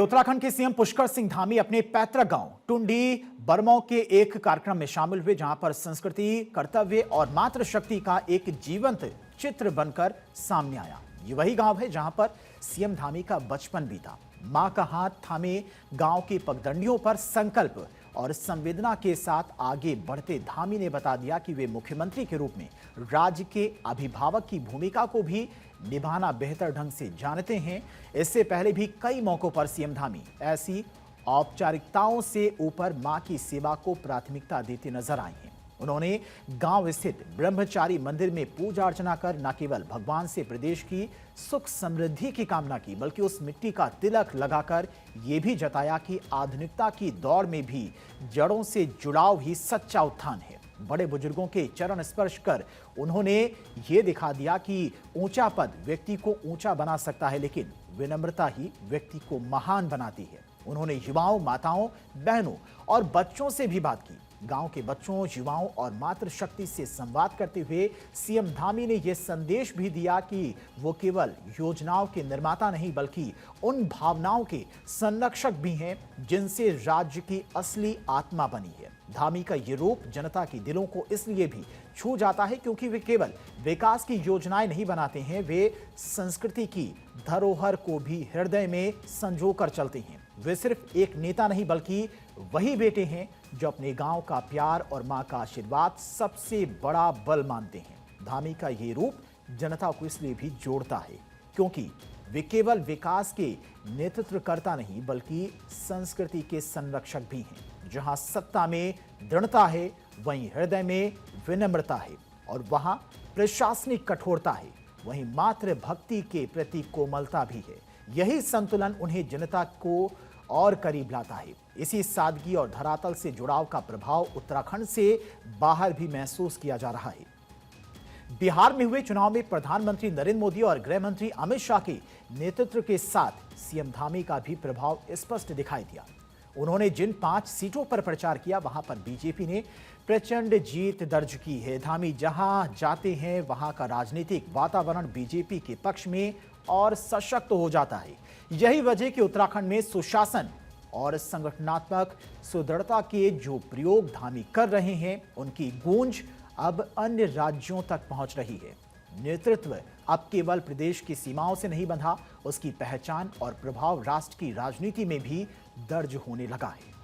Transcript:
उत्तराखंड के सीएम पुष्कर सिंह धामी अपने पैतृक गांव टुंडी बरमौ के एक कार्यक्रम में शामिल हुए, जहां पर संस्कृति, कर्तव्य और मातृशक्ति का एक जीवंत चित्र बनकर सामने आया। ये वही गांव है जहां पर सीएम धामी का बचपन बीता। मां का हाथ थामे गांव की पगडंडियों पर संकल्प और संवेदना के साथ आगे बढ़ते धामी ने बता दिया कि वे मुख्यमंत्री के रूप में राज्य के अभिभावक की भूमिका को भी निभाना बेहतर ढंग से जानते हैं। इससे पहले भी कई मौकों पर सीएम धामी ऐसी औपचारिकताओं से ऊपर मां की सेवा को प्राथमिकता देते नजर आए हैं। उन्होंने गांव स्थित ब्रह्मचारी मंदिर में पूजा अर्चना कर न केवल भगवान से प्रदेश की सुख समृद्धि की कामना की, बल्कि उस मिट्टी का तिलक लगाकर यह भी जताया कि आधुनिकता की दौड़ में भी जड़ों से जुड़ाव ही सच्चा उत्थान है। बड़े बुजुर्गों के चरण स्पर्श कर उन्होंने ये दिखा दिया कि ऊंचा पद व्यक्ति को ऊंचा बना सकता है, लेकिन विनम्रता ही व्यक्ति को महान बनाती है। उन्होंने युवाओं, माताओं, बहनों और बच्चों से भी बात की। गांव के बच्चों, युवाओं और मातृशक्ति से संवाद करते हुए सीएम धामी ने यह संदेश भी दिया कि वो केवल योजनाओं के निर्माता नहीं, बल्कि उन भावनाओं के संरक्षक भी हैं जिनसे राज्य की असली आत्मा बनी है। धामी का ये रूप जनता के दिलों को इसलिए भी छू जाता है क्योंकि वे केवल विकास की योजनाएं नहीं बनाते हैं, वे संस्कृति की धरोहर को भी हृदय में संजोकर चलते हैं। वे सिर्फ एक नेता नहीं, बल्कि वही बेटे हैं जो अपने गांव का प्यार और मां का आशीर्वाद सबसे बड़ा बल मानते हैं। धामी का ये रूप जनता को इसलिए भी जोड़ता है क्योंकि वे केवल विकास के नेतृत्वकर्ता नहीं, बल्कि संस्कृति के संरक्षक भी हैं। जहां सत्ता में दृढ़ता है, वहीं हृदय में विनम्रता है, और वहां प्रशासनिक कठोरता है, वहीं मातृभक्ति के प्रति कोमलता भी है। यही संतुलन उन्हें जनता को और करीब लाता है। इसी सादगी और धरातल से जुड़ाव का प्रभाव उत्तराखंड से बाहर भी महसूस किया जा रहा है। बिहार में हुए चुनाव में प्रधानमंत्री नरेंद्र मोदी और गृह मंत्री अमित शाह के नेतृत्व के साथ सीएम धामी का भी प्रभाव स्पष्ट दिखाई दिया। उन्होंने जिन 5 सीटों पर प्रचार किया, वहां पर बीजेपी ने प्रचंड जीत दर्ज की है। धामी जहां जाते हैं, वहां का राजनीतिक वातावरण बीजेपी के पक्ष में और सशक्त हो जाता है। यही वजह कि उत्तराखंड में सुशासन और संगठनात्मक सुदृढ़ता के जो प्रयोग धामी कर रहे हैं, उनकी गूंज अब अन्य राज्यों तक पहुंच रही है। नेतृत्व अब केवल प्रदेश की सीमाओं से नहीं बंधा, उसकी पहचान और प्रभाव राष्ट्र की राजनीति में भी दर्ज होने लगा है।